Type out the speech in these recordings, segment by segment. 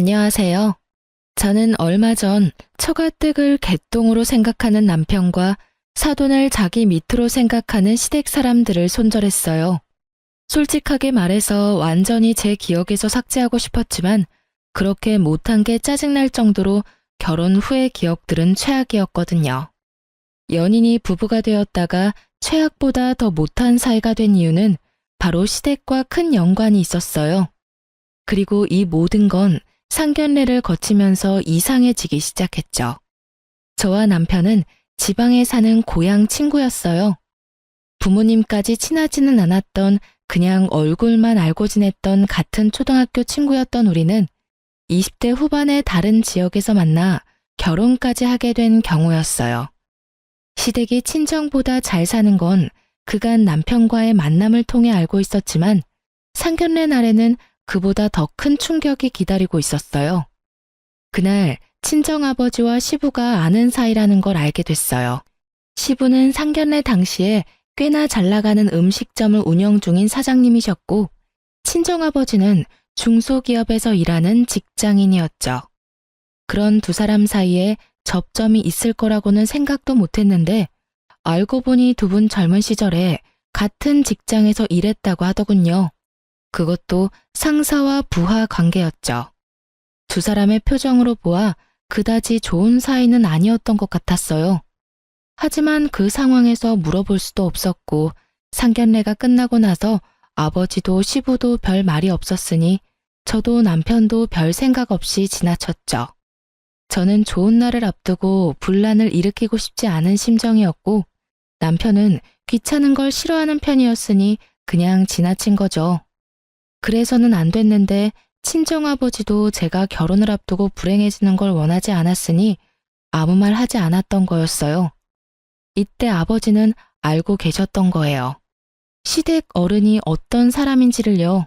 안녕하세요. 저는 얼마 전 처가댁을 개똥으로 생각하는 남편과 사돈을 자기 밑으로 생각하는 시댁 사람들을 손절했어요. 솔직하게 말해서 완전히 제 기억에서 삭제하고 싶었지만 그렇게 못한 게 짜증날 정도로 결혼 후의 기억들은 최악이었거든요. 연인이 부부가 되었다가 최악보다 더 못한 사이가 된 이유는 바로 시댁과 큰 연관이 있었어요. 그리고 이 모든 건 상견례를 거치면서 이상해지기 시작했죠. 저와 남편은 지방에 사는 고향 친구였어요. 부모님까지 친하지는 않았던 그냥 얼굴만 알고 지냈던 같은 초등학교 친구였던 우리는 20대 후반의 다른 지역에서 만나 결혼까지 하게 된 경우였어요. 시댁이 친정보다 잘 사는 건 그간 남편과의 만남을 통해 알고 있었지만 상견례 날에는 그보다 더 큰 충격이 기다리고 있었어요. 그날 친정아버지와 시부가 아는 사이라는 걸 알게 됐어요. 시부는 상견례 당시에 꽤나 잘 나가는 음식점을 운영 중인 사장님이셨고 친정아버지는 중소기업에서 일하는 직장인이었죠. 그런 두 사람 사이에 접점이 있을 거라고는 생각도 못했는데 알고 보니 두 분 젊은 시절에 같은 직장에서 일했다고 하더군요. 그것도 상사와 부하 관계였죠. 두 사람의 표정으로 보아 그다지 좋은 사이는 아니었던 것 같았어요. 하지만 그 상황에서 물어볼 수도 없었고 상견례가 끝나고 나서 아버지도 시부도 별 말이 없었으니 저도 남편도 별 생각 없이 지나쳤죠. 저는 좋은 날을 앞두고 분란을 일으키고 싶지 않은 심정이었고 남편은 귀찮은 걸 싫어하는 편이었으니 그냥 지나친 거죠. 그래서는 안 됐는데 친정아버지도 제가 결혼을 앞두고 불행해지는 걸 원하지 않았으니 아무 말 하지 않았던 거였어요. 이때 아버지는 알고 계셨던 거예요. 시댁 어른이 어떤 사람인지를요.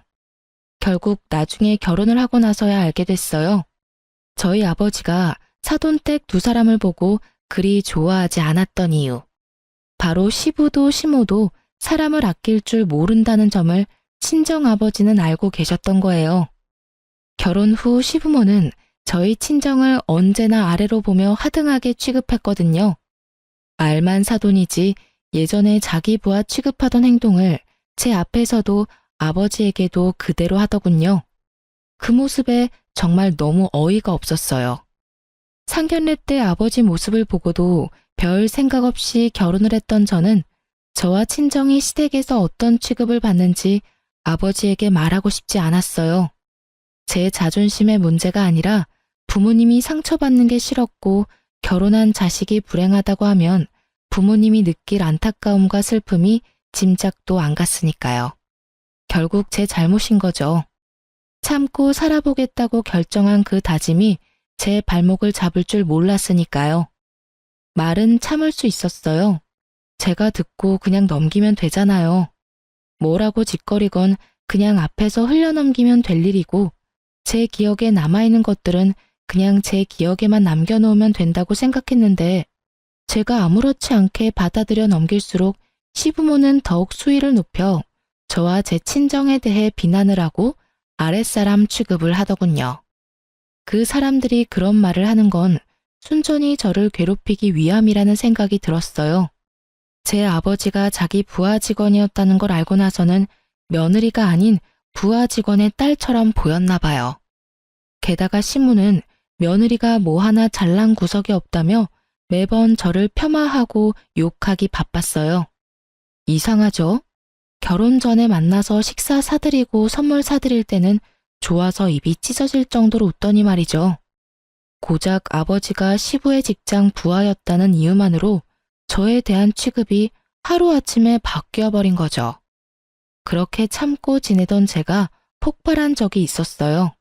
결국 나중에 결혼을 하고 나서야 알게 됐어요. 저희 아버지가 사돈댁 두 사람을 보고 그리 좋아하지 않았던 이유. 바로 시부도 시모도 사람을 아낄 줄 모른다는 점을 친정아버지는 알고 계셨던 거예요. 결혼 후 시부모는 저희 친정을 언제나 아래로 보며 하등하게 취급했거든요. 알만 사돈이지 예전에 자기 부하 취급하던 행동을 제 앞에서도 아버지에게도 그대로 하더군요. 그 모습에 정말 너무 어이가 없었어요. 상견례 때 아버지 모습을 보고도 별 생각 없이 결혼을 했던 저는 저와 친정이 시댁에서 어떤 취급을 받는지 아버지에게 말하고 싶지 않았어요. 제 자존심의 문제가 아니라 부모님이 상처받는 게 싫었고 결혼한 자식이 불행하다고 하면 부모님이 느낄 안타까움과 슬픔이 짐작도 안 갔으니까요. 결국 제 잘못인 거죠. 참고 살아보겠다고 결정한 그 다짐이 제 발목을 잡을 줄 몰랐으니까요. 말은 참을 수 있었어요. 제가 듣고 그냥 넘기면 되잖아요. 뭐라고 짓거리건 그냥 앞에서 흘려넘기면 될 일이고 제 기억에 남아있는 것들은 그냥 제 기억에만 남겨놓으면 된다고 생각했는데 제가 아무렇지 않게 받아들여 넘길수록 시부모는 더욱 수위를 높여 저와 제 친정에 대해 비난을 하고 아랫사람 취급을 하더군요. 그 사람들이 그런 말을 하는 건 순전히 저를 괴롭히기 위함이라는 생각이 들었어요. 제 아버지가 자기 부하 직원이었다는 걸 알고 나서는 며느리가 아닌 부하 직원의 딸처럼 보였나 봐요. 게다가 시무는 며느리가 뭐 하나 잘난 구석이 없다며 매번 저를 폄하하고 욕하기 바빴어요. 이상하죠? 결혼 전에 만나서 식사 사드리고 선물 사드릴 때는 좋아서 입이 찢어질 정도로 웃더니 말이죠. 고작 아버지가 시부의 직장 부하였다는 이유만으로 저에 대한 취급이 하루아침에 바뀌어버린 거죠. 그렇게 참고 지내던 제가 폭발한 적이 있었어요.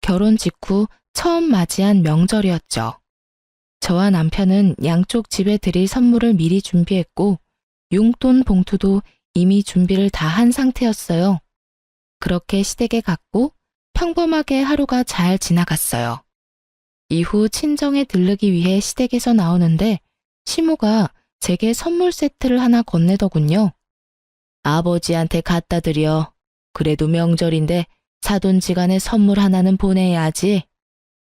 결혼 직후 처음 맞이한 명절이었죠. 저와 남편은 양쪽 집에 드릴 선물을 미리 준비했고 용돈 봉투도 이미 준비를 다 한 상태였어요. 그렇게 시댁에 갔고 평범하게 하루가 잘 지나갔어요. 이후 친정에 들르기 위해 시댁에서 나오는데 시모가 제게 선물 세트를 하나 건네더군요. 아버지한테 갖다 드려. 그래도 명절인데 사돈지간에 선물 하나는 보내야지.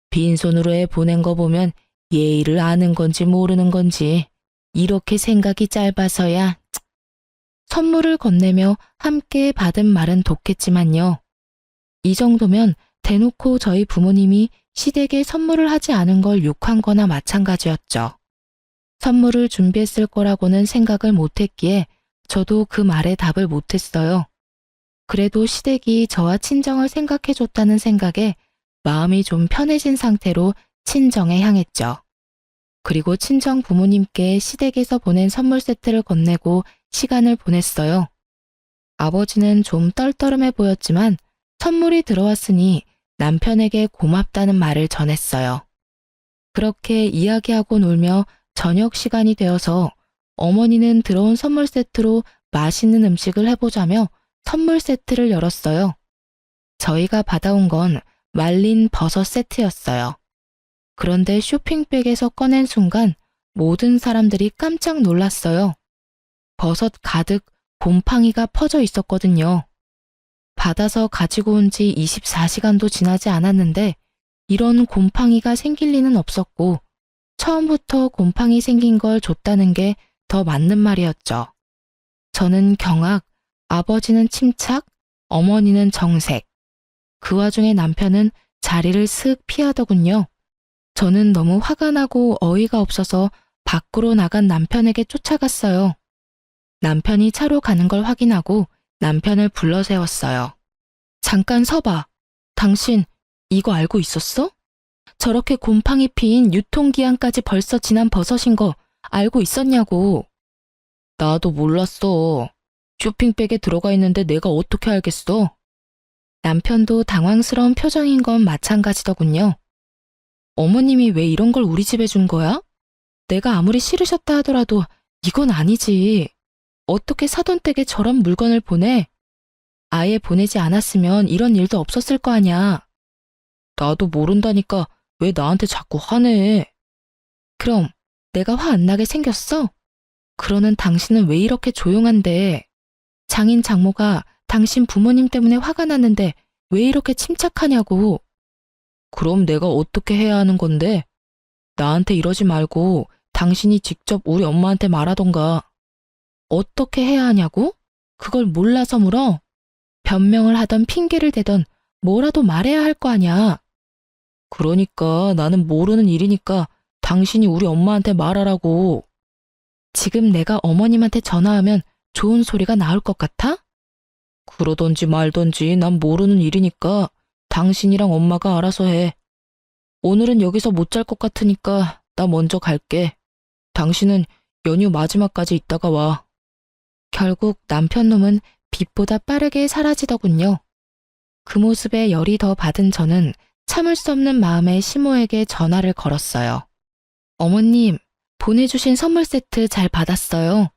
빈손으로 애 보낸 거 보면 예의를 아는 건지 모르는 건지 이렇게 생각이 짧아서야. 선물을 건네며 함께 받은 말은 돕겠지만요. 이 정도면 대놓고 저희 부모님이 시댁에 선물을 하지 않은 걸 욕한 거나 마찬가지였죠. 선물을 준비했을 거라고는 생각을 못했기에 저도 그 말에 답을 못했어요. 그래도 시댁이 저와 친정을 생각해줬다는 생각에 마음이 좀 편해진 상태로 친정에 향했죠. 그리고 친정 부모님께 시댁에서 보낸 선물 세트를 건네고 시간을 보냈어요. 아버지는 좀 떨떠름해 보였지만 선물이 들어왔으니 남편에게 고맙다는 말을 전했어요. 그렇게 이야기하고 놀며 저녁 시간이 되어서 어머니는 들어온 선물 세트로 맛있는 음식을 해보자며 선물 세트를 열었어요. 저희가 받아온 건 말린 버섯 세트였어요. 그런데 쇼핑백에서 꺼낸 순간 모든 사람들이 깜짝 놀랐어요. 버섯 가득 곰팡이가 퍼져 있었거든요. 받아서 가지고 온 지 24시간도 지나지 않았는데 이런 곰팡이가 생길 리는 없었고 처음부터 곰팡이 생긴 걸 줬다는 게 더 맞는 말이었죠. 저는 경악, 아버지는 침착, 어머니는 정색. 그 와중에 남편은 자리를 슥 피하더군요. 저는 너무 화가 나고 어이가 없어서 밖으로 나간 남편에게 쫓아갔어요. 남편이 차로 가는 걸 확인하고 남편을 불러 세웠어요. 잠깐 서봐. 당신 이거 알고 있었어? 저렇게 곰팡이 피인 유통기한까지 벌써 지난 버섯인 거 알고 있었냐고. 나도 몰랐어. 쇼핑백에 들어가 있는데 내가 어떻게 알겠어? 남편도 당황스러운 표정인 건 마찬가지더군요. 어머님이 왜 이런 걸 우리 집에 준 거야? 내가 아무리 싫으셨다 하더라도 이건 아니지. 어떻게 사돈 댁에 저런 물건을 보내? 아예 보내지 않았으면 이런 일도 없었을 거 아냐. 나도 모른다니까 왜 나한테 자꾸 화내? 그럼 내가 화 안 나게 생겼어? 그러는 당신은 왜 이렇게 조용한데? 장인 장모가 당신 부모님 때문에 화가 났는데 왜 이렇게 침착하냐고. 그럼 내가 어떻게 해야 하는 건데? 나한테 이러지 말고 당신이 직접 우리 엄마한테 말하던가. 어떻게 해야 하냐고? 그걸 몰라서 물어? 변명을 하던 핑계를 대던 뭐라도 말해야 할 거 아냐. 그러니까 나는 모르는 일이니까 당신이 우리 엄마한테 말하라고. 지금 내가 어머님한테 전화하면 좋은 소리가 나올 것 같아? 그러던지 말던지 난 모르는 일이니까 당신이랑 엄마가 알아서 해. 오늘은 여기서 못 잘 것 같으니까 나 먼저 갈게. 당신은 연휴 마지막까지 있다가 와. 결국 남편 놈은 빛보다 빠르게 사라지더군요. 그 모습에 열이 더 받은 저는 참을 수 없는 마음에 시모에게 전화를 걸었어요. 어머님, 보내주신 선물 세트 잘 받았어요.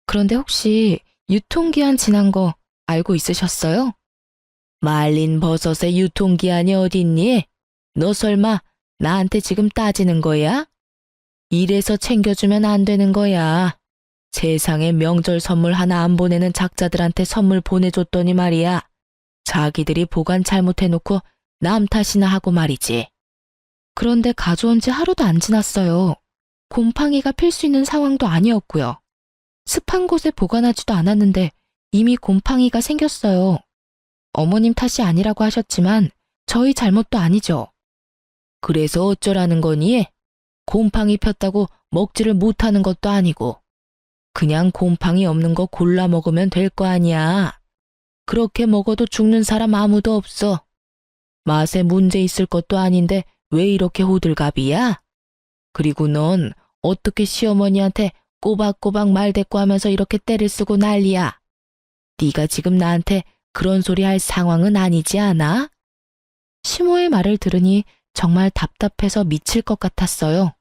그런데 혹시 유통기한 지난 거 알고 있으셨어요? 말린 버섯의 유통기한이 어딨니? 너 설마 나한테 지금 따지는 거야? 이래서 챙겨주면 안 되는 거야. 세상에 명절 선물 하나 안 보내는 작자들한테 선물 보내줬더니 말이야. 자기들이 보관 잘못해놓고 남 탓이나 하고 말이지. 그런데 가져온 지 하루도 안 지났어요. 곰팡이가 필 수 있는 상황도 아니었고요. 습한 곳에 보관하지도 않았는데 이미 곰팡이가 생겼어요. 어머님 탓이 아니라고 하셨지만 저희 잘못도 아니죠. 그래서 어쩌라는 거니? 곰팡이 폈다고 먹지를 못하는 것도 아니고 그냥 곰팡이 없는 거 골라 먹으면 될 거 아니야. 그렇게 먹어도 죽는 사람 아무도 없어. 맛에 문제 있을 것도 아닌데 왜 이렇게 호들갑이야? 그리고 넌 어떻게 시어머니한테 꼬박꼬박 말대꾸하면서 이렇게 때를 쓰고 난리야. 네가 지금 나한테 그런 소리 할 상황은 아니지 않아? 시모의 말을 들으니 정말 답답해서 미칠 것 같았어요.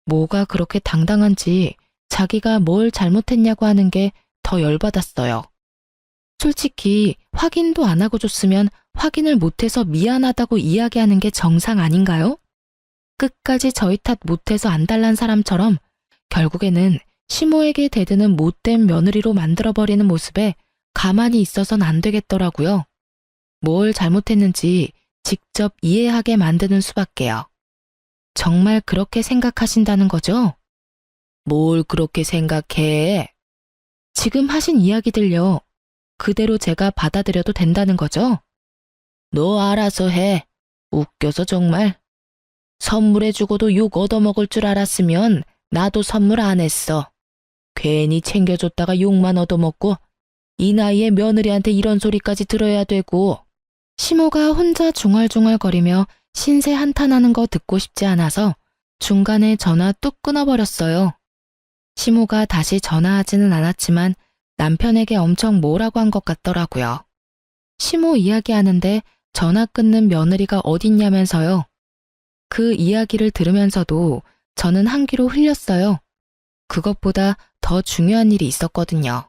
뭐가 그렇게 당당한지 자기가 뭘 잘못했냐고 하는 게 더 열받았어요. 솔직히 확인도 안 하고 줬으면 확인을 못해서 미안하다고 이야기하는 게 정상 아닌가요? 끝까지 저희 탓 못해서 안달난 사람처럼 결국에는 시모에게 대드는 못된 며느리로 만들어버리는 모습에 가만히 있어선 안 되겠더라고요. 뭘 잘못했는지 직접 이해하게 만드는 수밖에요. 정말 그렇게 생각하신다는 거죠? 뭘 그렇게 생각해? 지금 하신 이야기들요. 그대로 제가 받아들여도 된다는 거죠? 너 알아서 해. 웃겨서 정말. 선물해주고도 욕 얻어먹을 줄 알았으면 나도 선물 안 했어. 괜히 챙겨줬다가 욕만 얻어먹고 이 나이에 며느리한테 이런 소리까지 들어야 되고. 시모가 혼자 중얼중얼거리며 신세 한탄하는 거 듣고 싶지 않아서 중간에 전화 뚝 끊어버렸어요. 시모가 다시 전화하지는 않았지만 남편에게 엄청 뭐라고 한 것 같더라고요. 시모 이야기하는데 전화 끊는 며느리가 어딨냐면서요. 그 이야기를 들으면서도 저는 한 귀로 흘렸어요. 그것보다 더 중요한 일이 있었거든요.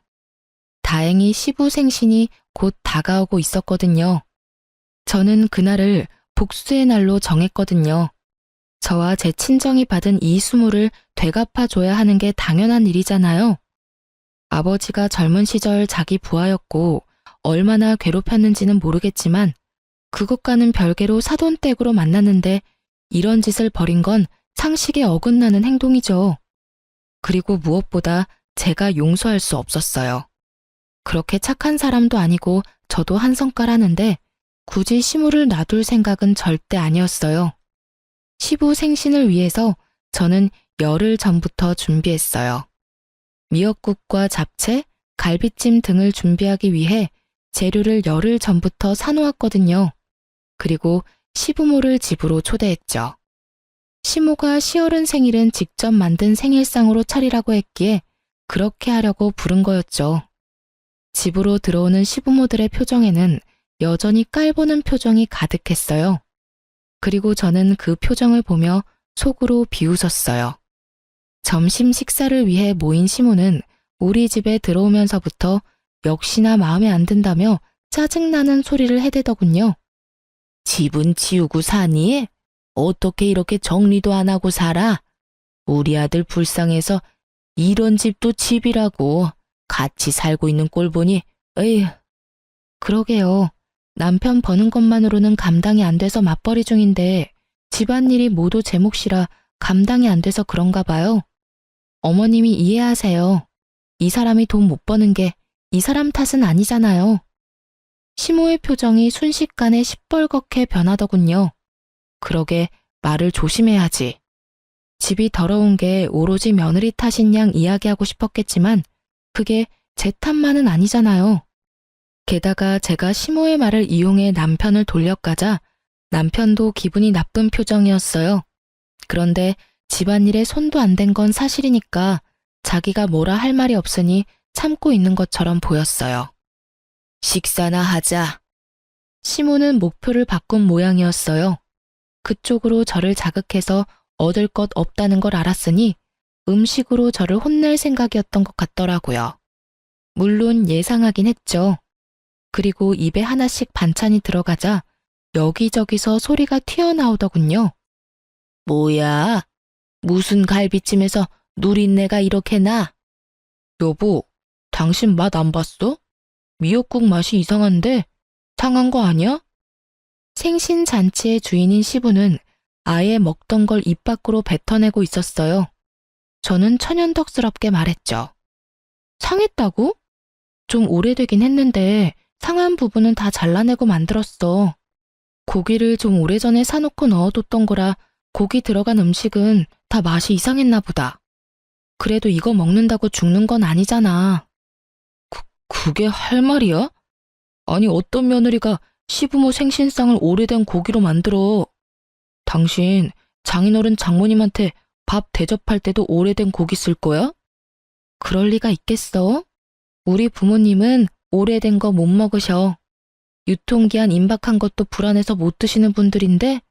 다행히 시부 생신이 곧 다가오고 있었거든요. 저는 그날을 복수의 날로 정했거든요. 저와 제 친정이 받은 이 수모를 되갚아줘야 하는 게 당연한 일이잖아요. 아버지가 젊은 시절 자기 부하였고 얼마나 괴롭혔는지는 모르겠지만 그것과는 별개로 사돈댁으로 만났는데 이런 짓을 벌인 건 상식에 어긋나는 행동이죠. 그리고 무엇보다 제가 용서할 수 없었어요. 그렇게 착한 사람도 아니고 저도 한 성깔하는데 굳이 시무를 놔둘 생각은 절대 아니었어요. 시부 생신을 위해서 저는 열흘 전부터 준비했어요. 미역국과 잡채, 갈비찜 등을 준비하기 위해 재료를 열흘 전부터 사놓았거든요. 그리고 시부모를 집으로 초대했죠. 시모가 시어른 생일은 직접 만든 생일상으로 차리라고 했기에 그렇게 하려고 부른 거였죠. 집으로 들어오는 시부모들의 표정에는 여전히 깔보는 표정이 가득했어요. 그리고 저는 그 표정을 보며 속으로 비웃었어요. 점심 식사를 위해 모인 시모는 우리 집에 들어오면서부터 역시나 마음에 안 든다며 짜증나는 소리를 해대더군요. 집은 치우고 사니? 어떻게 이렇게 정리도 안 하고 살아? 우리 아들 불쌍해서 이런 집도 집이라고 같이 살고 있는 꼴 보니 에휴. 그러게요. 남편 버는 것만으로는 감당이 안 돼서 맞벌이 중인데 집안일이 모두 제 몫이라 감당이 안 돼서 그런가 봐요. 어머님이 이해하세요. 이 사람이 돈 못 버는 게 이 사람 탓은 아니잖아요. 시모의 표정이 순식간에 시뻘겋게 변하더군요. 그러게 말을 조심해야지. 집이 더러운 게 오로지 며느리 탓인 양 이야기하고 싶었겠지만 그게 제 탓만은 아니잖아요. 게다가 제가 시모의 말을 이용해 남편을 돌려가자 남편도 기분이 나쁜 표정이었어요. 그런데 집안일에 손도 안 댄 건 사실이니까 자기가 뭐라 할 말이 없으니 참고 있는 것처럼 보였어요. 식사나 하자. 시모는 목표를 바꾼 모양이었어요. 그쪽으로 저를 자극해서 얻을 것 없다는 걸 알았으니 음식으로 저를 혼낼 생각이었던 것 같더라고요. 물론 예상하긴 했죠. 그리고 입에 하나씩 반찬이 들어가자 여기저기서 소리가 튀어나오더군요. 뭐야? 무슨 갈비찜에서 누린내가 이렇게 나? 여보, 당신 맛 안 봤어? 미역국 맛이 이상한데 상한 거 아니야? 생신 잔치의 주인인 시부는 아예 먹던 걸 입 밖으로 뱉어내고 있었어요. 저는 천연덕스럽게 말했죠. 상했다고? 좀 오래되긴 했는데 상한 부분은 다 잘라내고 만들었어. 고기를 좀 오래전에 사놓고 넣어뒀던 거라 고기 들어간 음식은 다 맛이 이상했나 보다. 그래도 이거 먹는다고 죽는 건 아니잖아. 그게 할 말이야? 아니 어떤 며느리가 시부모 생신상을 오래된 고기로 만들어. 당신 장인어른 장모님한테 밥 대접할 때도 오래된 고기 쓸 거야? 그럴 리가 있겠어? 우리 부모님은 오래된 거 못 먹으셔. 유통기한 임박한 것도 불안해서 못 드시는 분들인데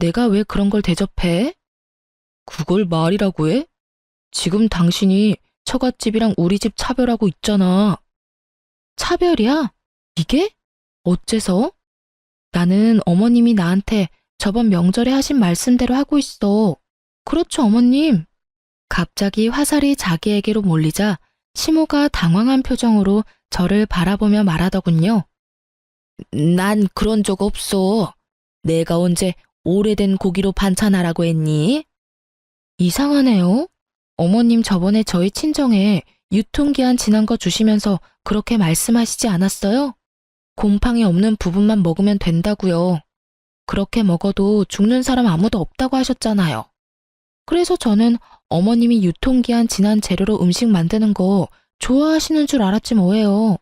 내가 왜 그런 걸 대접해? 그걸 말이라고 해? 지금 당신이 처갓집이랑 우리 집 차별하고 있잖아. 차별이야? 이게? 어째서? 나는 어머님이 나한테 저번 명절에 하신 말씀대로 하고 있어. 그렇죠, 어머님. 갑자기 화살이 자기에게로 몰리자 시모가 당황한 표정으로 저를 바라보며 말하더군요. 난 그런 적 없어. 내가 언제 오래된 고기로 반찬하라고 했니? 이상하네요. 어머님 저번에 저희 친정에 유통기한 지난 거 주시면서 그렇게 말씀하시지 않았어요? 곰팡이 없는 부분만 먹으면 된다고요. 그렇게 먹어도 죽는 사람 아무도 없다고 하셨잖아요. 그래서 저는 어머님이 유통기한 지난 재료로 음식 만드는 거 좋아하시는 줄 알았지 뭐예요.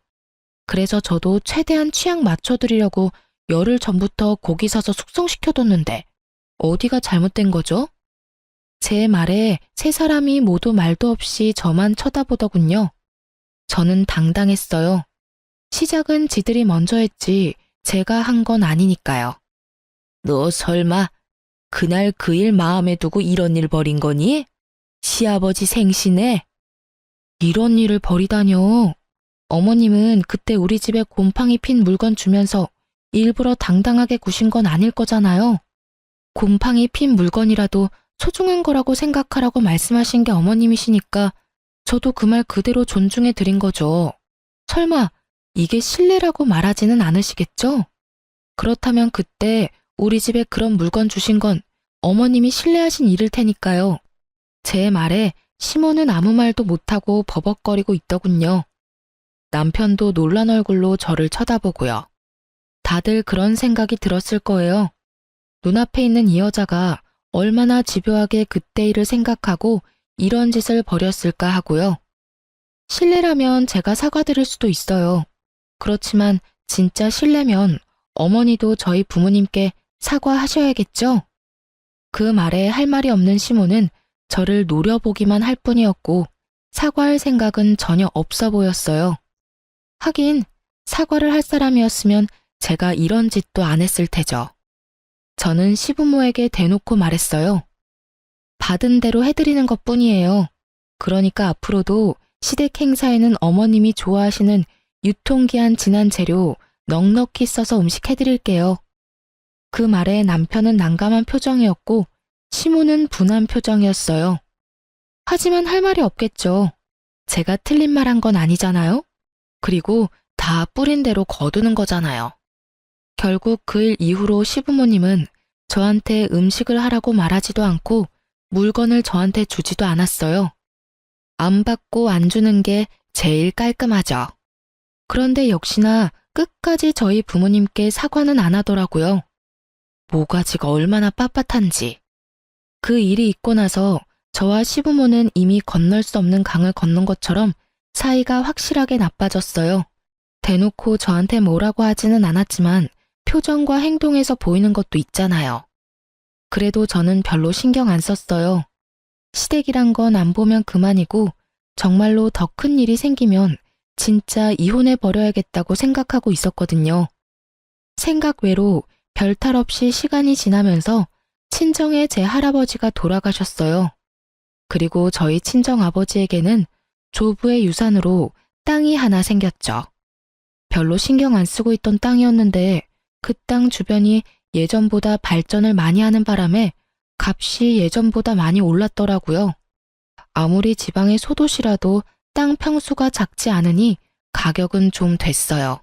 그래서 저도 최대한 취향 맞춰드리려고 열흘 전부터 고기 사서 숙성시켜뒀는데 어디가 잘못된 거죠? 제 말에 세 사람이 모두 말도 없이 저만 쳐다보더군요. 저는 당당했어요. 시작은 지들이 먼저 했지 제가 한 건 아니니까요. 너 설마 그날 그 일 마음에 두고 이런 일 벌인 거니? 시아버지 생신에? 이런 일을 벌이다뇨. 어머님은 그때 우리 집에 곰팡이 핀 물건 주면서 일부러 당당하게 구신 건 아닐 거잖아요. 곰팡이 핀 물건이라도 소중한 거라고 생각하라고 말씀하신 게 어머님이시니까 저도 그 말 그대로 존중해 드린 거죠. 설마 이게 실례라고 말하지는 않으시겠죠? 그렇다면 그때 우리 집에 그런 물건 주신 건 어머님이 실례하신 일일 테니까요. 제 말에 시모는 아무 말도 못하고 버벅거리고 있더군요. 남편도 놀란 얼굴로 저를 쳐다보고요. 다들 그런 생각이 들었을 거예요. 눈앞에 있는 이 여자가 얼마나 집요하게 그때 일을 생각하고 이런 짓을 벌였을까 하고요. 실례라면 제가 사과드릴 수도 있어요. 그렇지만 진짜 실례면 어머니도 저희 부모님께 사과하셔야겠죠? 그 말에 할 말이 없는 시모는 저를 노려보기만 할 뿐이었고 사과할 생각은 전혀 없어 보였어요. 하긴 사과를 할 사람이었으면 제가 이런 짓도 안 했을 테죠. 저는 시부모에게 대놓고 말했어요. 받은 대로 해드리는 것뿐이에요. 그러니까 앞으로도 시댁 행사에는 어머님이 좋아하시는 유통기한 지난 재료 넉넉히 써서 음식 해드릴게요. 그 말에 남편은 난감한 표정이었고 시모는 분한 표정이었어요. 하지만 할 말이 없겠죠. 제가 틀린 말 한 건 아니잖아요. 그리고 다 뿌린 대로 거두는 거잖아요. 결국 그 일 이후로 시부모님은 저한테 음식을 하라고 말하지도 않고 물건을 저한테 주지도 않았어요. 안 받고 안 주는 게 제일 깔끔하죠. 그런데 역시나 끝까지 저희 부모님께 사과는 안 하더라고요. 모가지가 얼마나 빳빳한지. 그 일이 있고 나서 저와 시부모는 이미 건널 수 없는 강을 건넌 것처럼 사이가 확실하게 나빠졌어요. 대놓고 저한테 뭐라고 하지는 않았지만 표정과 행동에서 보이는 것도 있잖아요. 그래도 저는 별로 신경 안 썼어요. 시댁이란 건 안 보면 그만이고 정말로 더 큰 일이 생기면 진짜 이혼해버려야겠다고 생각하고 있었거든요. 생각 외로 별탈 없이 시간이 지나면서 친정의 제 할아버지가 돌아가셨어요. 그리고 저희 친정 아버지에게는 조부의 유산으로 땅이 하나 생겼죠. 별로 신경 안 쓰고 있던 땅이었는데 그 땅 주변이 예전보다 발전을 많이 하는 바람에 값이 예전보다 많이 올랐더라고요. 아무리 지방의 소도시라도 땅 평수가 작지 않으니 가격은 좀 됐어요.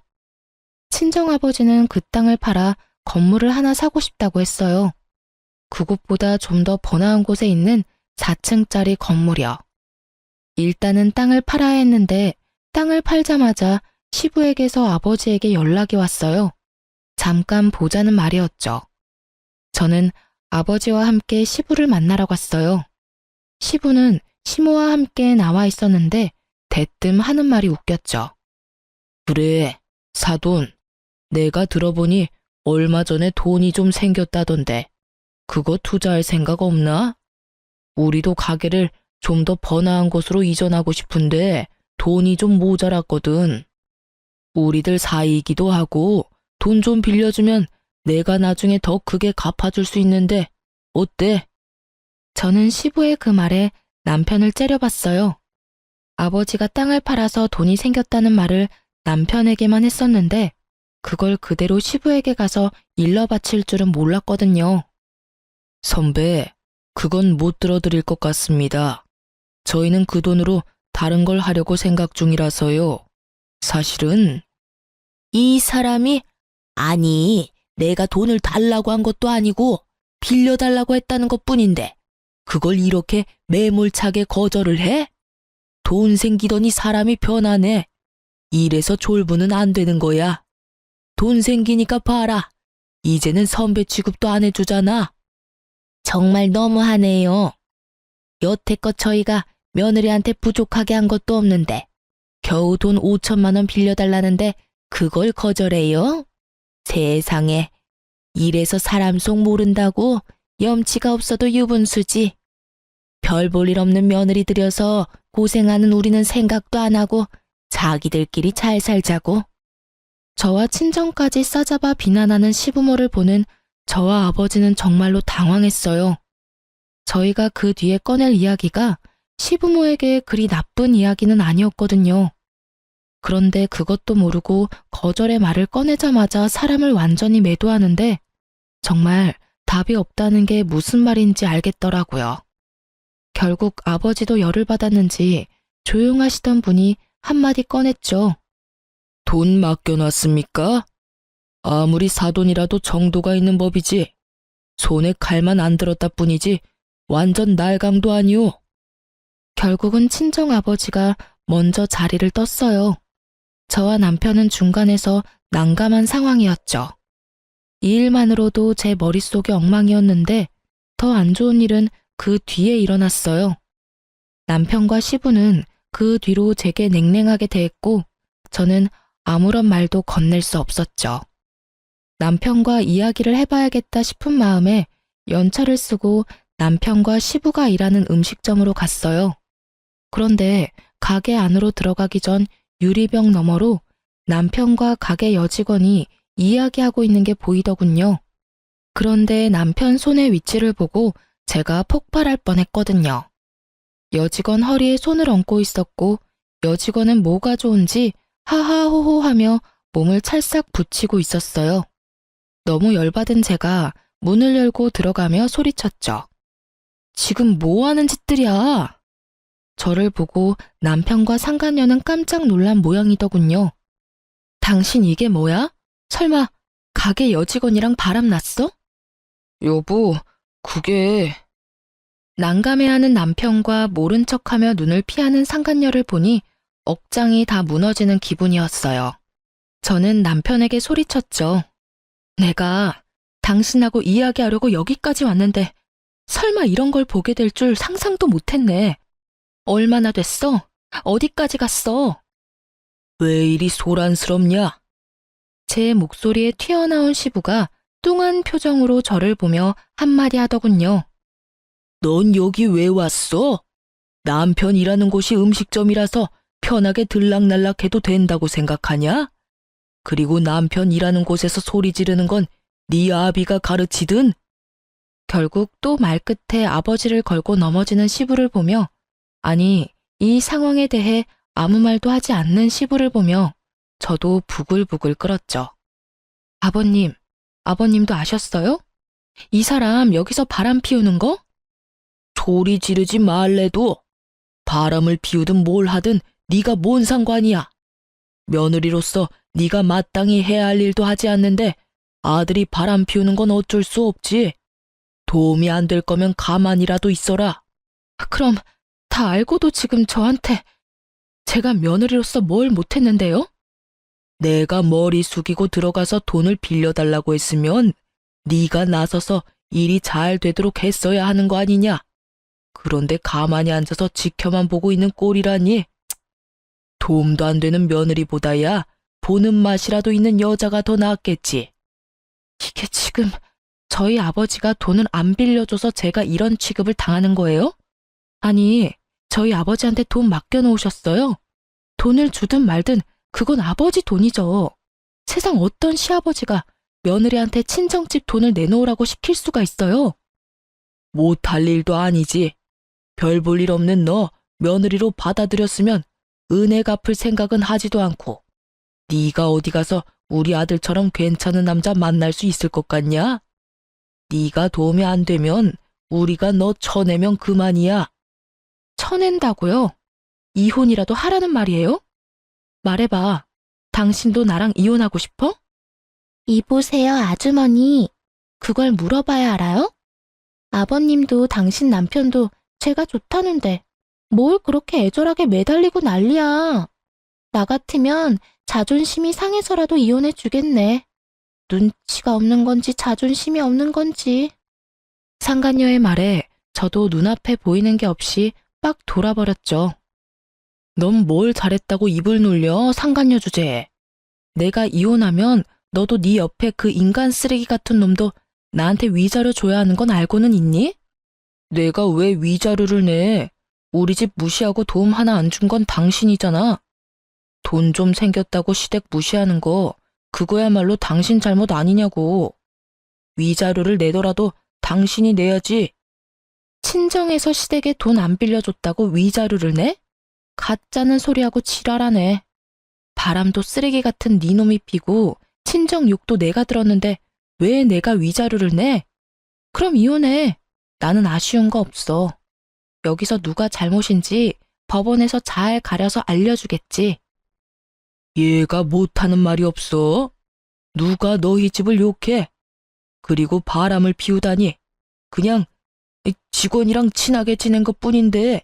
친정아버지는 그 땅을 팔아 건물을 하나 사고 싶다고 했어요. 그곳보다 좀 더 번화한 곳에 있는 4층짜리 건물이요. 일단은 땅을 팔아야 했는데 땅을 팔자마자 시부에게서 아버지에게 연락이 왔어요. 잠깐 보자는 말이었죠. 저는 아버지와 함께 시부를 만나러 갔어요. 시부는 시모와 함께 나와 있었는데 대뜸 하는 말이 웃겼죠. 그래, 사돈. 내가 들어보니 얼마 전에 돈이 좀 생겼다던데 그거 투자할 생각 없나? 우리도 가게를 좀 더 번화한 곳으로 이전하고 싶은데 돈이 좀 모자랐거든. 우리들 사이이기도 하고 돈 좀 빌려주면 내가 나중에 더 크게 갚아줄 수 있는데 어때? 저는 시부의 그 말에 남편을 째려봤어요. 아버지가 땅을 팔아서 돈이 생겼다는 말을 남편에게만 했었는데 그걸 그대로 시부에게 가서 일러 바칠 줄은 몰랐거든요. 선배, 그건 못 들어드릴 것 같습니다. 저희는 그 돈으로 다른 걸 하려고 생각 중이라서요. 사실은 이 사람이 아니, 내가 돈을 달라고 한 것도 아니고 빌려달라고 했다는 것뿐인데 그걸 이렇게 매몰차게 거절을 해? 돈 생기더니 사람이 변하네. 이래서 졸부는 안 되는 거야. 돈 생기니까 봐라. 이제는 선배 취급도 안 해주잖아. 정말 너무하네요. 여태껏 저희가 며느리한테 부족하게 한 것도 없는데 겨우 돈 5천만 원 빌려달라는데 그걸 거절해요? 세상에. 이래서 사람 속 모른다고 염치가 없어도 유분수지. 별 볼 일 없는 며느리 들여서 고생하는 우리는 생각도 안 하고 자기들끼리 잘 살자고. 저와 친정까지 싸잡아 비난하는 시부모를 보는 저와 아버지는 정말로 당황했어요. 저희가 그 뒤에 꺼낼 이야기가 시부모에게 그리 나쁜 이야기는 아니었거든요. 그런데 그것도 모르고 거절의 말을 꺼내자마자 사람을 완전히 매도하는데 정말 답이 없다는 게 무슨 말인지 알겠더라고요. 결국 아버지도 열을 받았는지 조용하시던 분이 한마디 꺼냈죠. 돈 맡겨놨습니까? 아무리 사돈이라도 정도가 있는 법이지. 손에 칼만 안 들었다 뿐이지 완전 날강도 아니오. 결국은 친정아버지가 먼저 자리를 떴어요. 저와 남편은 중간에서 난감한 상황이었죠. 이 일만으로도 제 머릿속이 엉망이었는데 더 안 좋은 일은 그 뒤에 일어났어요. 남편과 시부는 그 뒤로 제게 냉랭하게 대했고 저는 아무런 말도 건넬 수 없었죠. 남편과 이야기를 해봐야겠다 싶은 마음에 연차를 쓰고 남편과 시부가 일하는 음식점으로 갔어요. 그런데 가게 안으로 들어가기 전 유리병 너머로 남편과 가게 여직원이 이야기하고 있는 게 보이더군요. 그런데 남편 손의 위치를 보고 제가 폭발할 뻔했거든요. 여직원 허리에 손을 얹고 있었고 여직원은 뭐가 좋은지 하하호호 하며 몸을 찰싹 붙이고 있었어요. 너무 열받은 제가 문을 열고 들어가며 소리쳤죠. 지금 뭐 하는 짓들이야? 저를 보고 남편과 상간녀는 깜짝 놀란 모양이더군요. 당신 이게 뭐야? 설마 가게 여직원이랑 바람났어? 여보, 그게... 난감해하는 남편과 모른 척하며 눈을 피하는 상간녀를 보니 억장이 다 무너지는 기분이었어요. 저는 남편에게 소리쳤죠. 내가 당신하고 이야기하려고 여기까지 왔는데 설마 이런 걸 보게 될 줄 상상도 못했네. 얼마나 됐어? 어디까지 갔어? 왜 이리 소란스럽냐? 제 목소리에 튀어나온 시부가 뚱한 표정으로 저를 보며 한마디 하더군요. 넌 여기 왜 왔어? 남편 일하는 곳이 음식점이라서 편하게 들락날락해도 된다고 생각하냐? 그리고 남편 일하는 곳에서 소리 지르는 건 네 아비가 가르치든? 결국 또 말끝에 아버지를 걸고 넘어지는 시부를 보며 아니 이 상황에 대해 아무 말도 하지 않는 시부를 보며 저도 부글부글 끓었죠. 아버님, 아버님도 아셨어요? 이 사람 여기서 바람 피우는 거? 소리 지르지 말래도. 바람을 피우든 뭘 하든 네가 뭔 상관이야. 며느리로서 네가 마땅히 해야 할 일도 하지 않는데 아들이 바람 피우는 건 어쩔 수 없지. 도움이 안 될 거면 가만히라도 있어라. 그럼 다 알고도 지금 저한테 제가 며느리로서 뭘 못했는데요? 내가 머리 숙이고 들어가서 돈을 빌려달라고 했으면 네가 나서서 일이 잘 되도록 했어야 하는 거 아니냐. 그런데 가만히 앉아서 지켜만 보고 있는 꼴이라니. 도움도 안 되는 며느리보다야 보는 맛이라도 있는 여자가 더 낫겠지. 이게 지금 저희 아버지가 돈을 안 빌려줘서 제가 이런 취급을 당하는 거예요? 아니, 저희 아버지한테 돈 맡겨놓으셨어요. 돈을 주든 말든 그건 아버지 돈이죠. 세상 어떤 시아버지가 며느리한테 친정집 돈을 내놓으라고 시킬 수가 있어요? 못할 일도 아니지. 별 볼 일 없는 너 며느리로 받아들였으면 은혜 갚을 생각은 하지도 않고 네가 어디 가서 우리 아들처럼 괜찮은 남자 만날 수 있을 것 같냐? 네가 도움이 안 되면 우리가 너 쳐내면 그만이야. 쳐낸다고요? 이혼이라도 하라는 말이에요? 말해봐. 당신도 나랑 이혼하고 싶어? 이보세요, 아주머니. 그걸 물어봐야 알아요? 아버님도 당신 남편도 제가 좋다는데 뭘 그렇게 애절하게 매달리고 난리야. 나 같으면 자존심이 상해서라도 이혼해 주겠네. 눈치가 없는 건지 자존심이 없는 건지. 상간녀의 말에 저도 눈앞에 보이는 게 없이 빡 돌아버렸죠. 넌 뭘 잘했다고 입을 놀려, 상간녀 주제에. 내가 이혼하면 너도 네 옆에 그 인간 쓰레기 같은 놈도 나한테 위자료 줘야 하는 건 알고는 있니? 내가 왜 위자료를 내? 우리 집 무시하고 도움 하나 안 준 건 당신이잖아. 돈 좀 생겼다고 시댁 무시하는 거 그거야말로 당신 잘못 아니냐고. 위자료를 내더라도 당신이 내야지. 친정에서 시댁에 돈 안 빌려줬다고 위자료를 내? 가짜는 소리하고 지랄하네. 바람도 쓰레기 같은 네 놈이 피고 친정 욕도 내가 들었는데 왜 내가 위자료를 내? 그럼 이혼해. 나는 아쉬운 거 없어. 여기서 누가 잘못인지 법원에서 잘 가려서 알려주겠지. 얘가 못하는 말이 없어. 누가 너희 집을 욕해? 그리고 바람을 피우다니. 그냥 직원이랑 친하게 지낸 것뿐인데.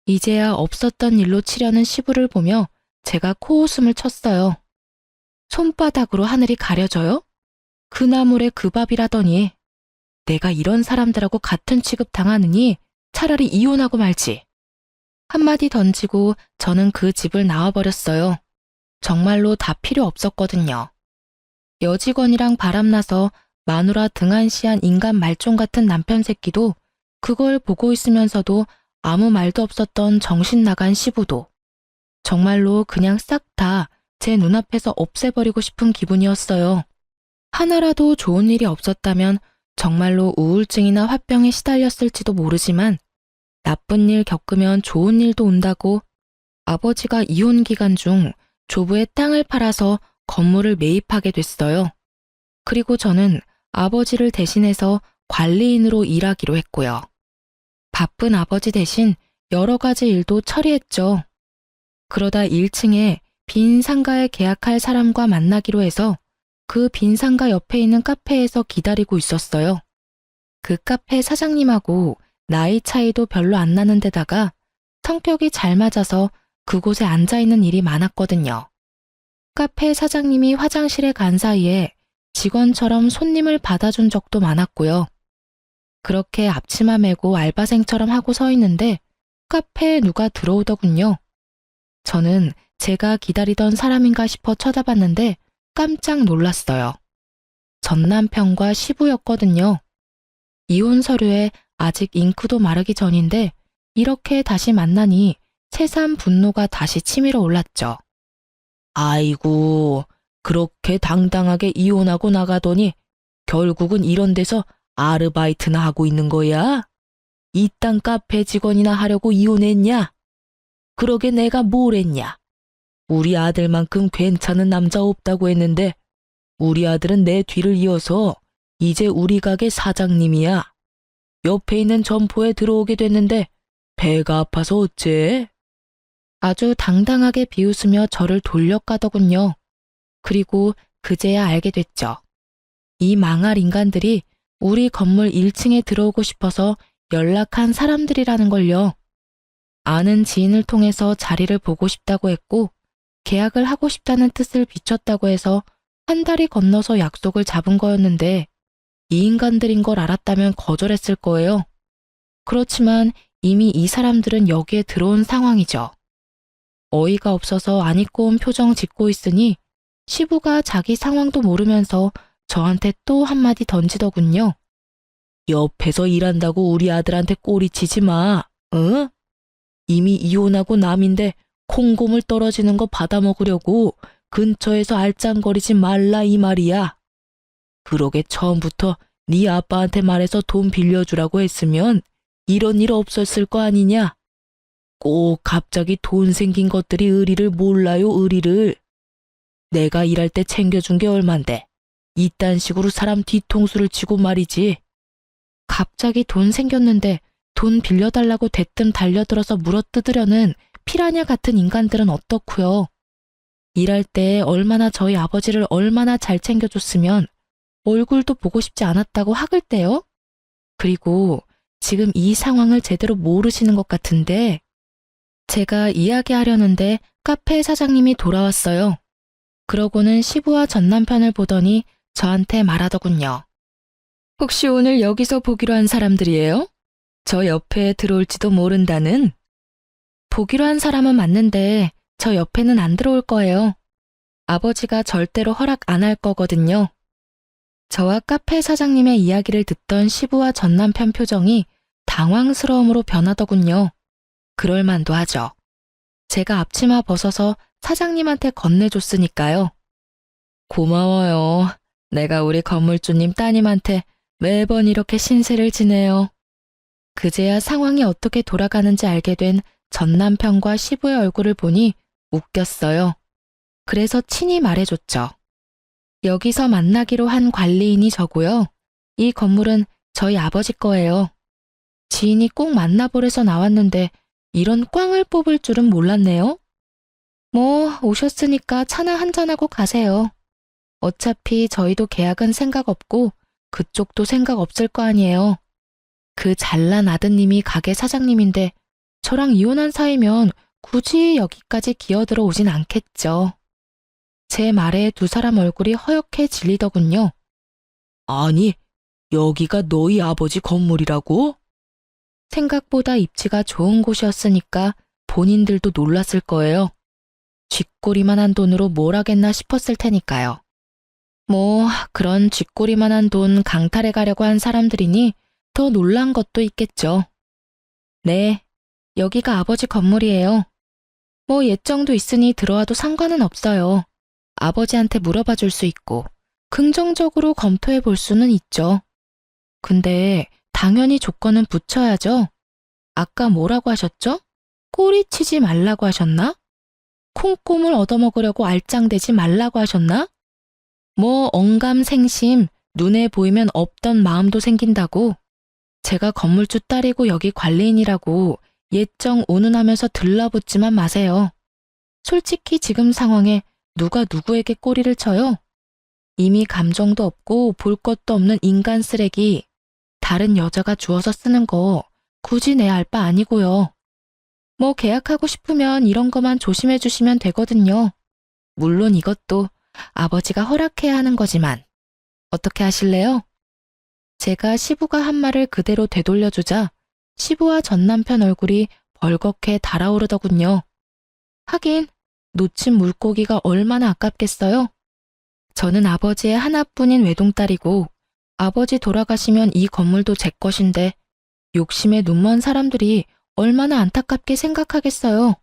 이제야 없었던 일로 치려는 시부를 보며 제가 코웃음을 쳤어요. 손바닥으로 하늘이 가려져요? 그 나물에 그 밥이라더니. 내가 이런 사람들하고 같은 취급 당하느니 차라리 이혼하고 말지. 한마디 던지고 저는 그 집을 나와버렸어요. 정말로 다 필요 없었거든요. 여직원이랑 바람나서 마누라 등한시한 인간 말종 같은 남편 새끼도, 그걸 보고 있으면서도 아무 말도 없었던 정신 나간 시부도, 정말로 그냥 싹 다 제 눈앞에서 없애버리고 싶은 기분이었어요. 하나라도 좋은 일이 없었다면 정말로 우울증이나 화병에 시달렸을지도 모르지만, 나쁜 일 겪으면 좋은 일도 온다고 아버지가 이혼 기간 중 조부의 땅을 팔아서 건물을 매입하게 됐어요. 그리고 저는 아버지를 대신해서 관리인으로 일하기로 했고요. 바쁜 아버지 대신 여러 가지 일도 처리했죠. 그러다 1층에 빈 상가에 계약할 사람과 만나기로 해서 그 빈 상가 옆에 있는 카페에서 기다리고 있었어요. 그 카페 사장님하고 나이 차이도 별로 안 나는 데다가 성격이 잘 맞아서 그곳에 앉아있는 일이 많았거든요. 카페 사장님이 화장실에 간 사이에 직원처럼 손님을 받아준 적도 많았고요. 그렇게 앞치마 메고 알바생처럼 하고 서 있는데 카페에 누가 들어오더군요. 저는 제가 기다리던 사람인가 싶어 쳐다봤는데 깜짝 놀랐어요. 전 남편과 시부였거든요. 이혼 서류에 아직 잉크도 마르기 전인데 이렇게 다시 만나니 새삼 분노가 다시 치밀어 올랐죠. 아이고, 그렇게 당당하게 이혼하고 나가더니 결국은 이런 데서 아르바이트나 하고 있는 거야? 이딴 카페 직원이나 하려고 이혼했냐? 그러게 내가 뭘 했냐? 우리 아들만큼 괜찮은 남자 없다고 했는데 우리 아들은 내 뒤를 이어서 이제 우리 가게 사장님이야. 옆에 있는 점포에 들어오게 됐는데 배가 아파서 어째? 아주 당당하게 비웃으며 저를 돌려가더군요. 그리고 그제야 알게 됐죠. 이 망할 인간들이 우리 건물 1층에 들어오고 싶어서 연락한 사람들이라는 걸요. 아는 지인을 통해서 자리를 보고 싶다고 했고 계약을 하고 싶다는 뜻을 비췄다고 해서 한 달이 건너서 약속을 잡은 거였는데 이 인간들인 걸 알았다면 거절했을 거예요. 그렇지만 이미 이 사람들은 여기에 들어온 상황이죠. 어이가 없어서 안 입고 온 표정 짓고 있으니 시부가 자기 상황도 모르면서 저한테 또 한마디 던지더군요. 옆에서 일한다고 우리 아들한테 꼬리치지 마, 응? 이미 이혼하고 남인데 콩고물 떨어지는 거 받아먹으려고 근처에서 알짱거리지 말라 이 말이야. 그러게 처음부터 네 아빠한테 말해서 돈 빌려주라고 했으면 이런 일 없었을 거 아니냐? 꼭 갑자기 돈 생긴 것들이 의리를 몰라요, 의리를. 내가 일할 때 챙겨준 게 얼만데 이딴 식으로 사람 뒤통수를 치고 말이지. 갑자기 돈 생겼는데 돈 빌려달라고 대뜸 달려들어서 물어뜯으려는 피라냐 같은 인간들은 어떻고요? 일할 때 얼마나 저희 아버지를 얼마나 잘 챙겨줬으면 얼굴도 보고 싶지 않았다고 학을 떼요? 그리고 지금 이 상황을 제대로 모르시는 것 같은데 제가 이야기하려는데 카페 사장님이 돌아왔어요. 그러고는 시부와 전 남편을 보더니 저한테 말하더군요. 혹시 오늘 여기서 보기로 한 사람들이에요? 저 옆에 들어올지도 모른다는? 보기로 한 사람은 맞는데 저 옆에는 안 들어올 거예요. 아버지가 절대로 허락 안 할 거거든요. 저와 카페 사장님의 이야기를 듣던 시부와 전 남편 표정이 당황스러움으로 변하더군요. 그럴 만도 하죠. 제가 앞치마 벗어서 사장님한테 건네줬으니까요. 고마워요. 내가 우리 건물주님 따님한테 매번 이렇게 신세를 지내요. 그제야 상황이 어떻게 돌아가는지 알게 된 전 남편과 시부의 얼굴을 보니 웃겼어요. 그래서 친히 말해줬죠. 여기서 만나기로 한 관리인이 저고요. 이 건물은 저희 아버지 거예요. 지인이 꼭 만나보래서 나왔는데 이런 꽝을 뽑을 줄은 몰랐네요. 뭐 오셨으니까 차나 한잔하고 가세요. 어차피 저희도 계약은 생각 없고 그쪽도 생각 없을 거 아니에요. 그 잘난 아드님이 가게 사장님인데 저랑 이혼한 사이면 굳이 여기까지 기어들어 오진 않겠죠. 제 말에 두 사람 얼굴이 허옇게 질리더군요. 아니, 여기가 너희 아버지 건물이라고? 생각보다 입지가 좋은 곳이었으니까 본인들도 놀랐을 거예요. 쥐꼬리만한 돈으로 뭘 하겠나 싶었을 테니까요. 뭐 그런 쥐꼬리만한 돈 강탈해 가려고 한 사람들이니 더 놀란 것도 있겠죠. 네, 여기가 아버지 건물이에요. 뭐 예정도 있으니 들어와도 상관은 없어요. 아버지한테 물어봐 줄 수 있고 긍정적으로 검토해 볼 수는 있죠. 근데 당연히 조건은 붙여야죠. 아까 뭐라고 하셨죠? 꼬리치지 말라고 하셨나? 콩고물 얻어먹으려고 알짱대지 말라고 하셨나? 뭐 언감생심, 눈에 보이면 없던 마음도 생긴다고. 제가 건물주 딸이고 여기 관리인이라고 예정 운운하면서 들러붙지만 마세요. 솔직히 지금 상황에 누가 누구에게 꼬리를 쳐요? 이미 감정도 없고 볼 것도 없는 인간 쓰레기, 다른 여자가 주워서 쓰는 거 굳이 내 알 바 아니고요. 뭐 계약하고 싶으면 이런 거만 조심해 주시면 되거든요. 물론 이것도 아버지가 허락해야 하는 거지만 어떻게 하실래요? 제가 시부가 한 말을 그대로 되돌려주자 시부와 전 남편 얼굴이 벌겋게 달아오르더군요. 하긴 놓친 물고기가 얼마나 아깝겠어요? 저는 아버지의 하나뿐인 외동딸이고 아버지 돌아가시면 이 건물도 제 것인데 욕심에 눈먼 사람들이 얼마나 안타깝게 생각하겠어요.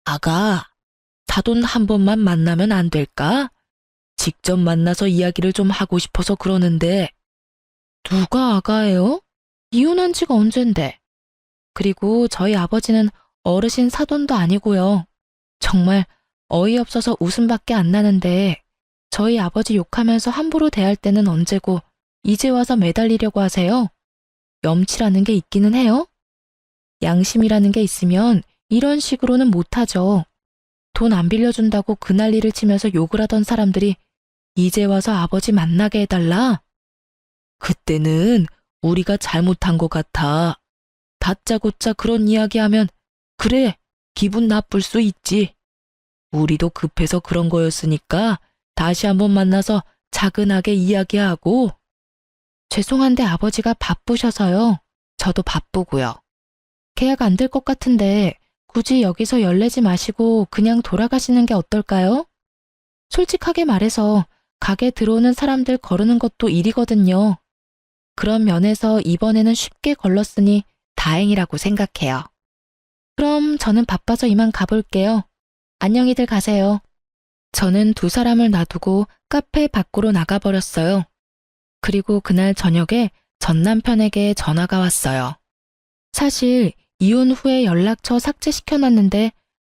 아가, 사돈 한 번만 만나면 안 될까? 직접 만나서 이야기를 좀 하고 싶어서 그러는데. 누가 아가예요? 이혼한 지가 언젠데. 그리고 저희 아버지는 어르신 사돈도 아니고요. 정말 어이없어서 웃음밖에 안 나는데 저희 아버지 욕하면서 함부로 대할 때는 언제고 이제 와서 매달리려고 하세요? 염치라는 게 있기는 해요? 양심이라는 게 있으면 이런 식으로는 못하죠. 돈 안 빌려준다고 그 난리를 치면서 욕을 하던 사람들이 이제 와서 아버지 만나게 해달라? 그때는 우리가 잘못한 것 같아. 다짜고짜 그런 이야기하면 그래, 기분 나쁠 수 있지. 우리도 급해서 그런 거였으니까 다시 한번 만나서 차근하게 이야기하고. 죄송한데 아버지가 바쁘셔서요. 저도 바쁘고요. 계약 안 될 것 같은데 굳이 여기서 열내지 마시고 그냥 돌아가시는 게 어떨까요? 솔직하게 말해서 가게 들어오는 사람들 거르는 것도 일이거든요. 그런 면에서 이번에는 쉽게 걸렀으니 다행이라고 생각해요. 그럼 저는 바빠서 이만 가볼게요. 안녕히들 가세요. 저는 두 사람을 놔두고 카페 밖으로 나가버렸어요. 그리고 그날 저녁에 전 남편에게 전화가 왔어요. 사실 이혼 후에 연락처 삭제시켜놨는데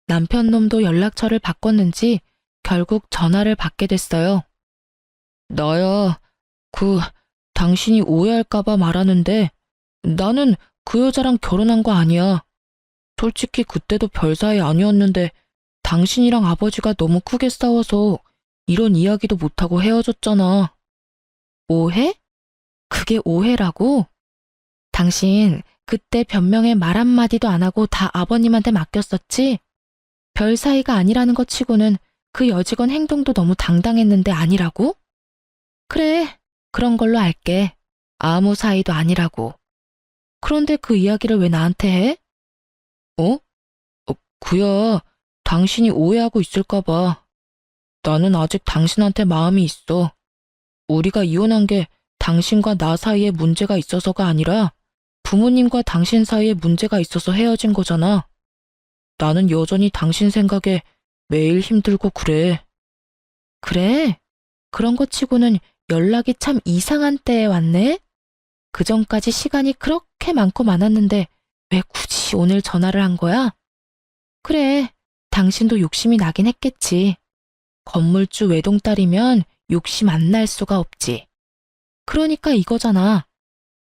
남편 놈도 연락처를 바꿨는지 결국 전화를 받게 됐어요. 나야, 당신이 오해할까봐 말하는데 나는 그 여자랑 결혼한 거 아니야. 솔직히 그때도 별 사이 아니었는데 당신이랑 아버지가 너무 크게 싸워서 이런 이야기도 못하고 헤어졌잖아. 오해? 그게 오해라고? 당신 그때 변명에 말 한마디도 안 하고 다 아버님한테 맡겼었지? 별 사이가 아니라는 것 치고는 그 여직원 행동도 너무 당당했는데 아니라고? 그래, 그런 걸로 알게. 아무 사이도 아니라고. 그런데 그 이야기를 왜 나한테 해? 어? 그야, 당신이 오해하고 있을까봐. 나는 아직 당신한테 마음이 있어. 우리가 이혼한 게 당신과 나 사이에 문제가 있어서가 아니라 부모님과 당신 사이에 문제가 있어서 헤어진 거잖아. 나는 여전히 당신 생각에 매일 힘들고 그래. 그래? 그런 거 치고는 연락이 참 이상한 때에 왔네? 그전까지 시간이 그렇게 많고 많았는데 왜 굳이 오늘 전화를 한 거야? 그래, 당신도 욕심이 나긴 했겠지. 건물주 외동딸이면 욕심 안 날 수가 없지. 그러니까 이거잖아.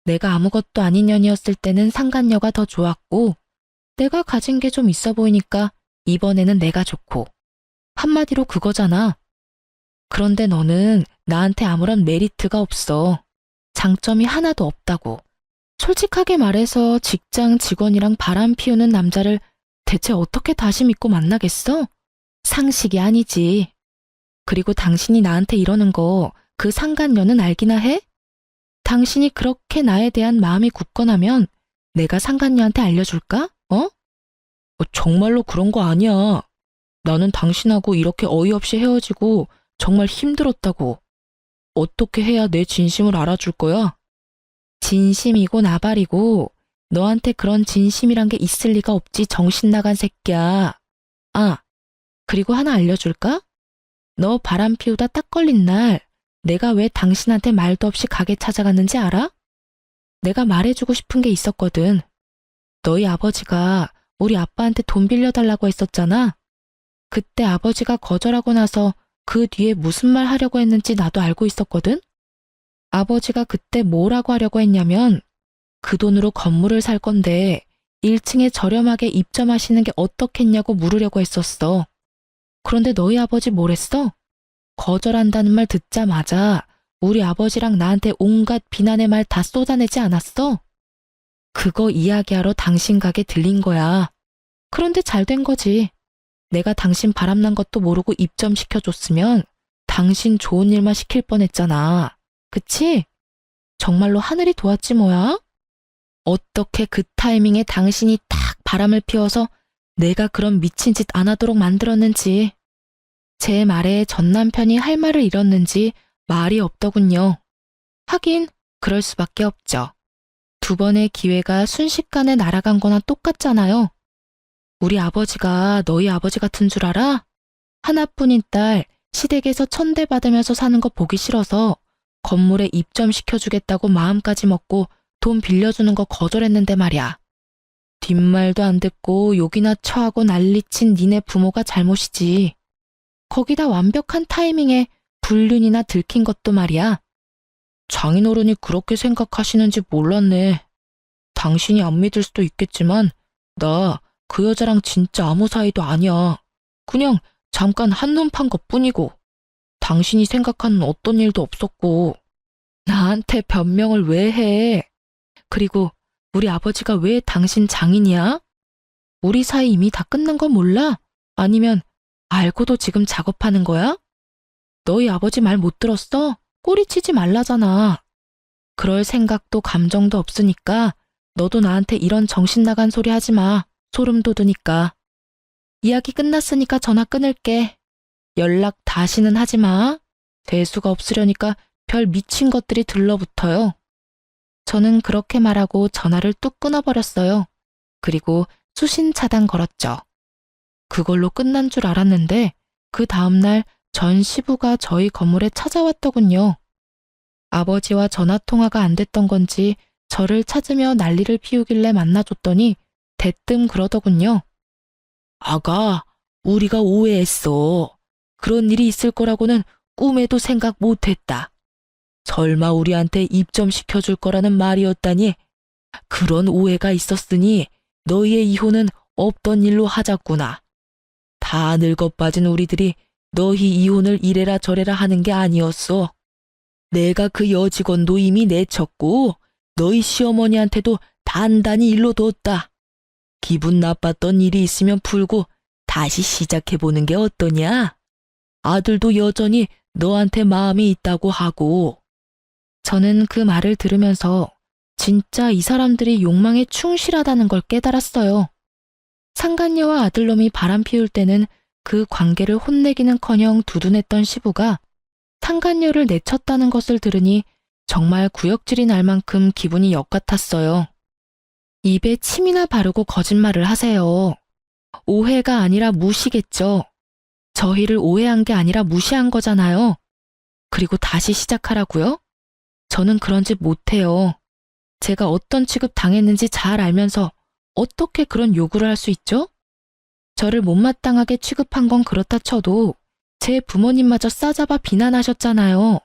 내가 아무것도 아닌 년이었을 때는 상간녀가 더 좋았고, 내가 가진 게 좀 있어 보이니까 이번에는 내가 좋고. 한마디로 그거잖아. 그런데 너는 나한테 아무런 메리트가 없어. 장점이 하나도 없다고. 솔직하게 말해서 직장 직원이랑 바람 피우는 남자를 대체 어떻게 다시 믿고 만나겠어? 상식이 아니지. 그리고 당신이 나한테 이러는 거 그 상간녀는 알기나 해? 당신이 그렇게 나에 대한 마음이 굳건하면 내가 상간녀한테 알려줄까? 정말로 그런 거 아니야. 나는 당신하고 이렇게 어이없이 헤어지고 정말 힘들었다고. 어떻게 해야 내 진심을 알아줄 거야? 진심이고 나발이고 너한테 그런 진심이란 게 있을 리가 없지, 정신 나간 새끼야. 아, 그리고 하나 알려줄까? 너 바람 피우다 딱 걸린 날 내가 왜 당신한테 말도 없이 가게 찾아갔는지 알아? 내가 말해주고 싶은 게 있었거든. 너희 아버지가 우리 아빠한테 돈 빌려달라고 했었잖아. 그때 아버지가 거절하고 나서 그 뒤에 무슨 말 하려고 했는지 나도 알고 있었거든. 아버지가 그때 뭐라고 하려고 했냐면 그 돈으로 건물을 살 건데 1층에 저렴하게 입점하시는 게 어떻겠냐고 물으려고 했었어. 그런데 너희 아버지 뭐랬어? 거절한다는 말 듣자마자 우리 아버지랑 나한테 온갖 비난의 말 다 쏟아내지 않았어? 그거 이야기하러 당신 가게 들린 거야. 그런데 잘 된 거지. 내가 당신 바람난 것도 모르고 입점시켜줬으면 당신 좋은 일만 시킬 뻔했잖아. 그치? 정말로 하늘이 도왔지 뭐야? 어떻게 그 타이밍에 당신이 딱 바람을 피워서 내가 그런 미친 짓 안 하도록 만들었는지. 제 말에 전 남편이 할 말을 잃었는지 말이 없더군요. 하긴 그럴 수밖에 없죠. 두 번의 기회가 순식간에 날아간 거나 똑같잖아요. 우리 아버지가 너희 아버지 같은 줄 알아? 하나뿐인 딸 시댁에서 천대받으면서 사는 거 보기 싫어서 건물에 입점시켜주겠다고 마음까지 먹고 돈 빌려주는 거 거절했는데 말이야. 뒷말도 안 듣고 욕이나 처하고 난리친 니네 부모가 잘못이지. 거기다 완벽한 타이밍에 불륜이나 들킨 것도 말이야. 장인어른이 그렇게 생각하시는지 몰랐네. 당신이 안 믿을 수도 있겠지만 나 그 여자랑 진짜 아무 사이도 아니야. 그냥 잠깐 한눈 판 것뿐이고 당신이 생각하는 어떤 일도 없었고. 나한테 변명을 왜 해? 그리고 우리 아버지가 왜 당신 장인이야? 우리 사이 이미 다 끝난 거 몰라? 아니면 알고도 지금 작업하는 거야? 너희 아버지 말 못 들었어? 꼬리치지 말라잖아. 그럴 생각도 감정도 없으니까 너도 나한테 이런 정신 나간 소리 하지 마. 소름 돋으니까. 이야기 끝났으니까 전화 끊을게. 연락 다시는 하지 마. 대수가 없으려니까 별 미친 것들이 들러붙어요. 저는 그렇게 말하고 전화를 뚝 끊어버렸어요. 그리고 수신 차단 걸었죠. 그걸로 끝난 줄 알았는데 그 다음날 전 시부가 저희 건물에 찾아왔더군요. 아버지와 전화통화가 안 됐던 건지 저를 찾으며 난리를 피우길래 만나줬더니 대뜸 그러더군요. 아가, 우리가 오해했어. 그런 일이 있을 거라고는 꿈에도 생각 못했다. 설마 우리한테 입점시켜줄 거라는 말이었다니. 그런 오해가 있었으니 너희의 이혼은 없던 일로 하자꾸나. 다 늙어 빠진 우리들이 너희 이혼을 이래라 저래라 하는 게 아니었어. 내가 그 여직원도 이미 내쳤고 너희 시어머니한테도 단단히 일러뒀다. 기분 나빴던 일이 있으면 풀고 다시 시작해보는 게 어떠냐? 아들도 여전히 너한테 마음이 있다고 하고. 저는 그 말을 들으면서 진짜 이 사람들이 욕망에 충실하다는 걸 깨달았어요. 상간녀와 아들놈이 바람 피울 때는 그 관계를 혼내기는커녕 두둔했던 시부가 상간녀를 내쳤다는 것을 들으니 정말 구역질이 날 만큼 기분이 역같았어요. 입에 침이나 바르고 거짓말을 하세요. 오해가 아니라 무시겠죠. 저희를 오해한 게 아니라 무시한 거잖아요. 그리고 다시 시작하라고요? 저는 그런 짓 못해요. 제가 어떤 취급 당했는지 잘 알면서 어떻게 그런 요구를 할 수 있죠? 저를 못마땅하게 취급한 건 그렇다 쳐도 제 부모님마저 싸잡아 비난하셨잖아요.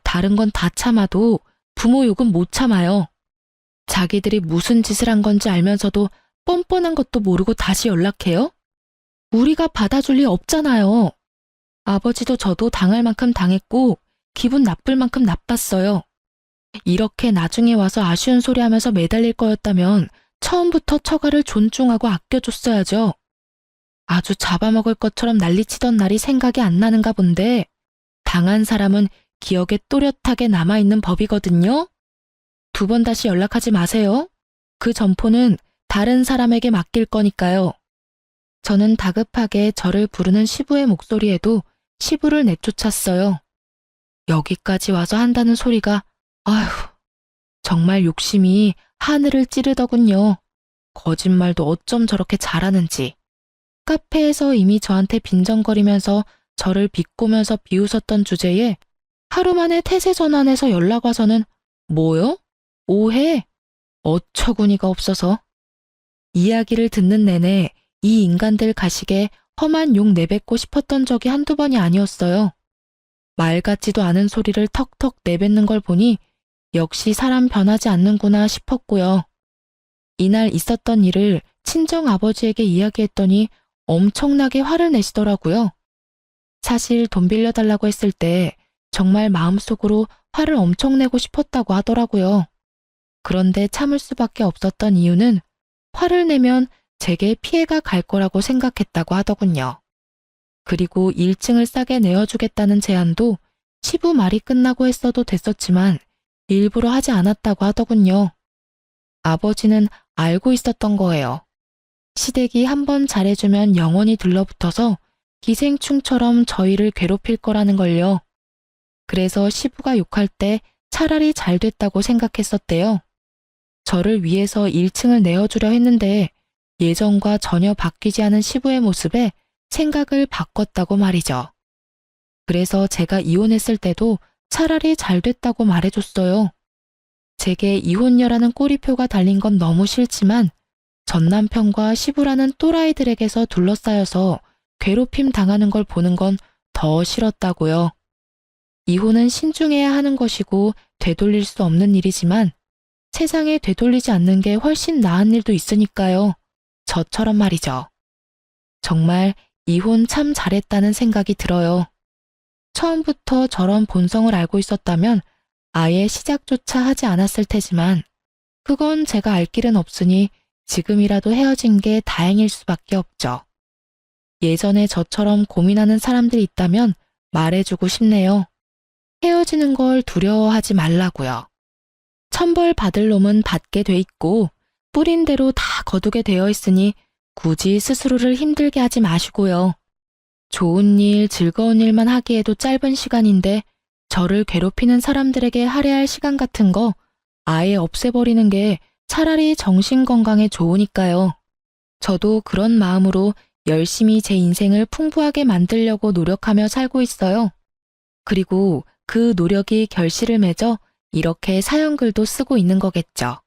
다른 건 다 참아도 부모 욕은 못 참아요. 자기들이 무슨 짓을 한 건지 알면서도 뻔뻔한 것도 모르고 다시 연락해요? 우리가 받아줄 리 없잖아요. 아버지도 저도 당할 만큼 당했고 기분 나쁠 만큼 나빴어요. 이렇게 나중에 와서 아쉬운 소리 하면서 매달릴 거였다면 처음부터 처가를 존중하고 아껴줬어야죠. 아주 잡아먹을 것처럼 난리치던 날이 생각이 안 나는가 본데 당한 사람은 기억에 또렷하게 남아있는 법이거든요. 2번 다시 연락하지 마세요. 그 점포는 다른 사람에게 맡길 거니까요. 저는 다급하게 저를 부르는 시부의 목소리에도 시부를 내쫓았어요. 여기까지 와서 한다는 소리가 아휴, 정말 욕심이 하늘을 찌르더군요. 거짓말도 어쩜 저렇게 잘하는지. 카페에서 이미 저한테 빈정거리면서 저를 비꼬면서 비웃었던 주제에 하루 만에 태세 전환해서 연락 와서는 뭐요? 오해? 어처구니가 없어서. 이야기를 듣는 내내 이 인간들 가식에 험한 욕 내뱉고 싶었던 적이 한두 번이 아니었어요. 말 같지도 않은 소리를 턱턱 내뱉는 걸 보니 역시 사람 변하지 않는구나 싶었고요. 이날 있었던 일을 친정 아버지에게 이야기했더니 엄청나게 화를 내시더라고요. 사실 돈 빌려달라고 했을 때 정말 마음속으로 화를 엄청 내고 싶었다고 하더라고요. 그런데 참을 수밖에 없었던 이유는 화를 내면 제게 피해가 갈 거라고 생각했다고 하더군요. 그리고 1층을 싸게 내어주겠다는 제안도 시부 말이 끝나고 했어도 됐었지만 일부러 하지 않았다고 하더군요. 아버지는 알고 있었던 거예요. 시댁이 한번 잘해주면 영원히 들러붙어서 기생충처럼 저희를 괴롭힐 거라는 걸요. 그래서 시부가 욕할 때 차라리 잘 됐다고 생각했었대요. 저를 위해서 1층을 내어주려 했는데 예전과 전혀 바뀌지 않은 시부의 모습에 생각을 바꿨다고 말이죠. 그래서 제가 이혼했을 때도 차라리 잘 됐다고 말해줬어요. 제게 이혼녀라는 꼬리표가 달린 건 너무 싫지만 전 남편과 시부라는 또라이들에게서 둘러싸여서 괴롭힘 당하는 걸 보는 건 더 싫었다고요. 이혼은 신중해야 하는 것이고 되돌릴 수 없는 일이지만 세상에 되돌리지 않는 게 훨씬 나은 일도 있으니까요. 저처럼 말이죠. 정말 이혼 참 잘했다는 생각이 들어요. 처음부터 저런 본성을 알고 있었다면 아예 시작조차 하지 않았을 테지만 그건 제가 알 길은 없으니 지금이라도 헤어진 게 다행일 수밖에 없죠. 예전에 저처럼 고민하는 사람들이 있다면 말해주고 싶네요. 헤어지는 걸 두려워하지 말라고요. 천벌 받을 놈은 받게 돼 있고 뿌린 대로 다 거두게 되어 있으니 굳이 스스로를 힘들게 하지 마시고요. 좋은 일, 즐거운 일만 하기에도 짧은 시간인데 저를 괴롭히는 사람들에게 할애할 시간 같은 거 아예 없애버리는 게 차라리 정신건강에 좋으니까요. 저도 그런 마음으로 열심히 제 인생을 풍부하게 만들려고 노력하며 살고 있어요. 그리고 그 노력이 결실을 맺어 이렇게 사연글도 쓰고 있는 거겠죠.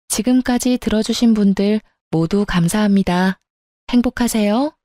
지금까지 들어주신 분들 모두 감사합니다. 행복하세요.